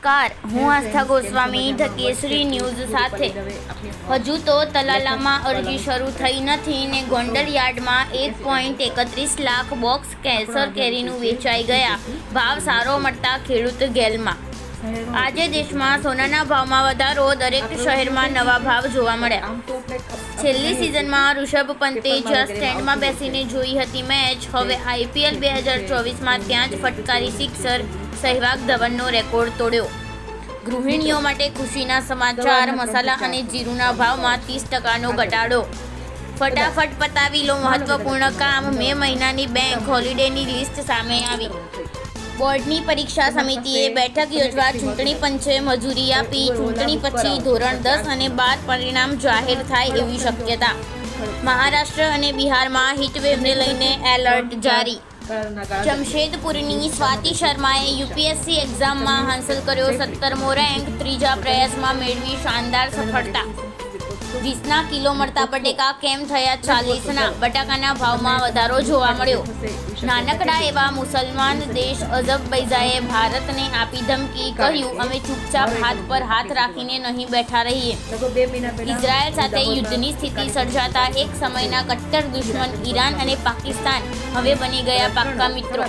નમસ્કાર, હું આસ્થા ગોસ્વામી ધ કેસરી ન્યૂઝ સાથે। હજુ તો તલાલામાં અરજી શરૂ થઈ નથી ને ગોંડલ યાર્ડમાં 1.31 લાખ બોક્સ કેસર કેરીનું વેચાઈ ગયા। ભાવ સારો મળતા ખેડૂત ગેલમાં। આજે દેશમાં સોનાના ભાવમાં વધારો, દરેક શહેરમાં નવા ભાવ જોવા મળ્યા। છેલ્લી સિઝનમાં ઋષભ પંતે જ્યાં સ્ટેન્ડમાં બેસીને જોઈ હતી મેચ, હવે IPL 2024માં ત્યાં જ ફટકારી સિક્સર, સહેવાગ ધવનનો રેકોર્ડ તોડ્યો। ગૃહિણીઓ માટે ખુશીના સમાચાર, મસાલા અને જીરુના ભાવમાં 30% ઘટાડો। ફટાફટ પતાવી લો મહત્વપૂર્ણ કામ, મે મહિનાની બેંક હોલિડેની લિસ્ટ સામે આવી। બોર્ડની પરીક્ષા સમિતિએ બેઠક યોજવા ચૂંટણી પંચે મંજૂરી આપી। ચૂંટણી પછી ધોરણ 10 અને 12 પરિણામ જાહેર થાય એવી શક્યતા। મહારાષ્ટ્ર અને બિહારમાં હીટવેવને લઈને એલર્ટ જારી। જમશેદપુરની સ્વાતિ શર્માએ UPSC એક્ઝામમાં હાંસલ કર્યો 17મો રેન્ક, ત્રીજા પ્રયાસમાં મેળવી શાનદાર સફળતા। 20ના કિલો મળતા બટેકા કેમ થયા 40ના? બટાકાના ભાવમાં વધારો જોવા મળ્યો। નાનકડા એવા મુસલમાન દેશ અઝરબૈજાને ભારતને આપી ધમકી, કહ્યું અમે ચૂપચાપ હાથ પર હાથ રાખીને નહીં બેઠા રહીએ। ઇઝરાયલ સાથે યુદ્ધની સ્થિતિ સર્જાતા એક સમયના કટ્ટર દુશ્મન ઈરાન અને પાકિસ્તાન હવે બની ગયા પાક્કા મિત્રો।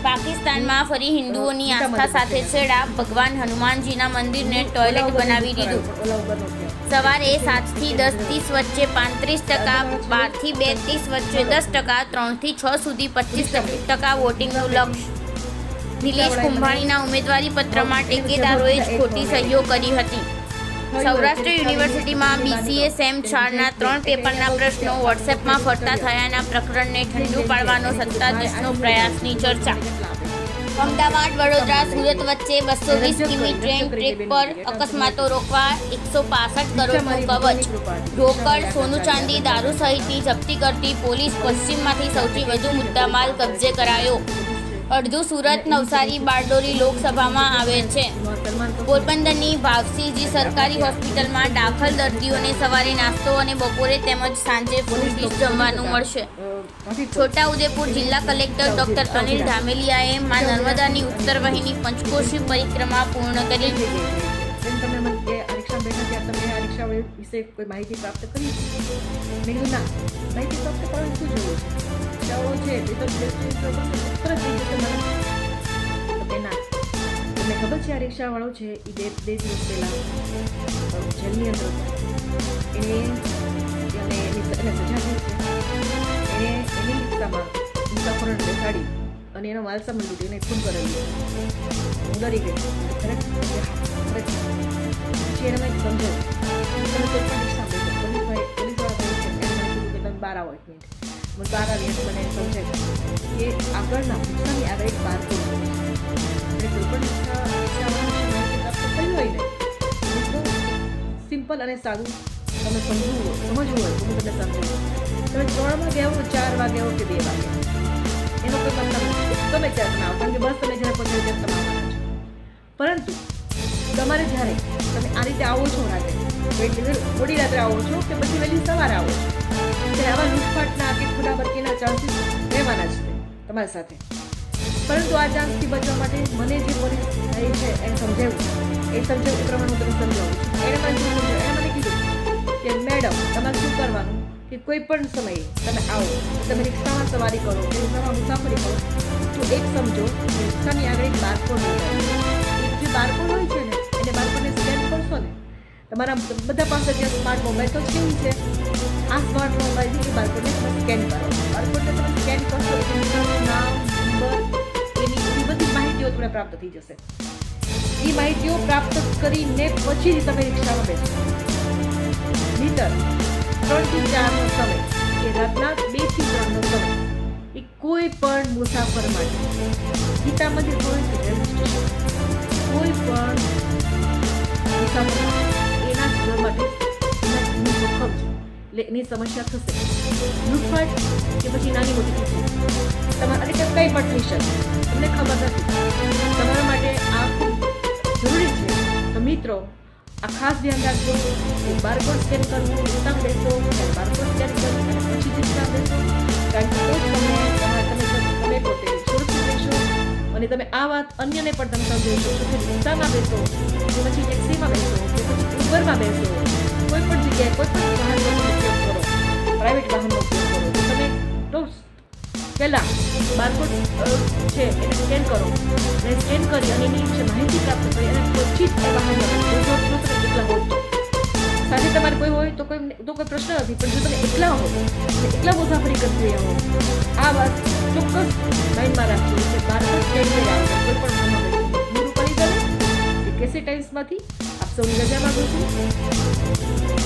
પાકિસ્તાનમાં ફરી હિન્દુઓની આસ્થા સાથે છેડા, ભગવાન હનુમાનજીના મંદિરને ટોયલેટ બનાવી દીધું। સવારે 7 થી 10:30 વચ્ચે 35%, 12 થી 2:30 વચ્ચે 10%, 3 થી 6 સુધી 25% વોટિંગનું લક્ષ્ય। નિલેશ કુંભાણીના ઉમેદવારી પત્રમાં ટેકેદારોએ જ ખોટી સહીઓ કરી હતી। સૌરાષ્ટ્ર યુનિવર્સિટીમાં BCA સેમ 4ના 3 પેપરના પ્રશ્નો વોટ્સએપમાં ફરતા થયાના પ્રકરણને ઠંડુ પાડવાનો સત્તાધીશનો પ્રયાસની ચર્ચા। અમદાવાદ, વડોદરા, સુરત વચ્ચે 220 કિમી ટ્રેન ટ્રેક પર, અકસ્માતો રોકવા 165 કરોડનું કવચ। રોકડ, સોનું ચાંદી, દારૂ સહિતની જપ્તી કરતી પોલીસ, પશ્ચિમમાંથી સૌથી વધુ મુદ્દામાલ કબજે કરાયો। અડધું સુરત, નવસારી, બારડોલી લોકસભામાં આવે છે। પોરબંદરની ભાવસીજી સરકારી હોસ્પિટલમાં દાખલ દર્દીઓને સવારે નાસ્તો અને બપોરે તેમજ સાંજે ફૂડ ડીશ જમવાનું મળશે। છોટાઉદેપુર જિલ્લા કલેક્ટર ડોક્ટર અનિલ ધામેલિયાએ માં નર્મદાની ઉત્તર વહીની પંચકોશી પરિક્રમા પૂર્ણ કરી। વિશે કોઈ માહિતી પ્રાપ્ત કરી મેં કીધું ના, માહિતી પ્રાપ્ત કરવાની શું જરૂર છે? રિક્ષાવાળો છે એ તો તરત થઈ જશે મને ના। તમને ખબર છે આ રિક્ષાવાળો છે એ બે દિવસ પહેલાં જેલની અંદર હતો। એને સજા થઈ છે। એની રિક્ષામાં મુસાફરોને બેસાડી અને એનો માલસામાન લૂંટીને ખૂન કરેલું। હું ડરી ગઈ ખરેખર। પછી એને મેં સમજાવ્યું, તમે કોઈ પણ રિક્ષા બેસો, પોલીસવાળા ભાઈ છે એને મને કીધું કે તમે બહાર આવો 1 મિનિટ। મને બહાર આવી એટલે મને સમજાવ્યું કે આગળના રિક્ષાની આગળ એક બારકોડ હોય છે। એટલે કોઈ પણ રિક્ષાવાળાની પ્રાપ્ત કરી હોય ને તો સિમ્પલ અને સાદું તમે સમજવું હોય તો હું તમને સમજાવું। તમે 3 વાગે આવો, 4 વાગે આવો કે 2 વાગે, એનો કોઈ મતલબ નથી। તમે ત્યારે તમે આવો, કારણ કે બસ તમે જ્યારે પહોંચાડી ત્યારે તમે આવવાના છો। પરંતુ તમારે જ્યારે તમે આ રીતે આવો છો રાતે, મોડી રાત્રે આવો છો કે પછી વહેલી સવારે આવો છો, ત્યારે આવા લૂંટફાટના કે ખોટાબરકીના ચાન્સીસ રહેવાના જ છે તમારી સાથે। પરંતુ આ ચાન્સથી બચવા માટે મને જે પોલીસ ભાઈ છે એને સમજાવ્યું એ પ્રમાણે હું તમને સમજાવું છું। એણે મને શું સમજાવ્યું? એણે મને કીધું કે મેડમ તમારે શું કરવાનું કે કોઈ પણ સમયે તમે આવો, તમે રિક્ષામાં સવારી કરો કે રિક્ષામાં મુસાફરી કરો તો એક સમજો કે રિક્ષાની આગળ એક બારકોડ હોય, જે બારકોડ હોય છે ને એને બારકોડને સ્કેન કરશો ને, તમારા બધા પાસે ત્યાં સ્માર્ટ મોબાઈલ તો કેવી છે, આ સ્માર્ટ મોબાઈલથી એ બારકોડને તમે સ્કેન કરો। બારકોડને તમે સ્કેન કરશો એટલે રિક્ષાનું નામ, નંબર, એની બધી માહિતીઓ તમને પ્રાપ્ત થઈ જશે। એ માહિતીઓ પ્રાપ્ત કરીને પછી જ તમે રિક્ષામાં બેસો। મીટર 3 થી 4નો સમય કે રાતના 2 થી 3નો સમય એ કોઈ પણ મુસાફર માટે, ગીતા મંદિર હોય કે રેલવે સ્ટેશન, કોઈ પણ મુસાફર માટે એના જીવન માટે એનું જોખમ છે, એટલે એની સમસ્યા થશે। લૂંટફાટ કે પછી નાની મોટી ચીજ તમારે અને કંઈ પણ થઈ શકે, તમને ખબર નથી। તમારા માટે આ ખૂબ જરૂરી છે। તો મિત્રો આ ખાસ ધ્યાન રાખજો કે બારકોડ સ્કેન કરવું, રિક્ષામાં બેસો ત્યારે બારકોડ સ્કેન કરવું અને પછી રિક્ષામાં બેસો, કારણ કે તો જ તમે પોતે સુરક્ષિત રહેશો અને તમે આ વાત અન્યને પણ તમે સમજાવી શકો છો કે રિક્ષામાં બેસો કે પછી ટેક્સીમાં બેસો કે પછી ઉબરમાં બેસો, કોઈ પણ જગ્યાએ કોઈ પણ વાહનનો ઉપયોગ કરો, પ્રાઇવેટ વાહનનો ઉપયોગ કરો તો તમે તો પહેલાં બારકોડ છે એને સ્કેન કરો અને સ્કેન કરી અને એની વિશે માહિતી પ્રાપ્ત કરી અને પછી જ એ વાહનમાં બેસો. જો તમે એકલા હો તો સાથે તમારે કોઈ હોય તો કોઈ પ્રશ્ન નથી, પણ જો તમે એકલા હો એકલા મુસાફરી કરતી રહ્યા હો આ વાત ચોક્કસ માઇન્ડમાં રાખજો કે બારકોડ સ્કેન કરી આવે કોઈ પણ વાહનમાં બેસો. પૂરું કરી દઉં કેસી ટાઈમ્સમાંથી આપ સૌની રજા માગું છું.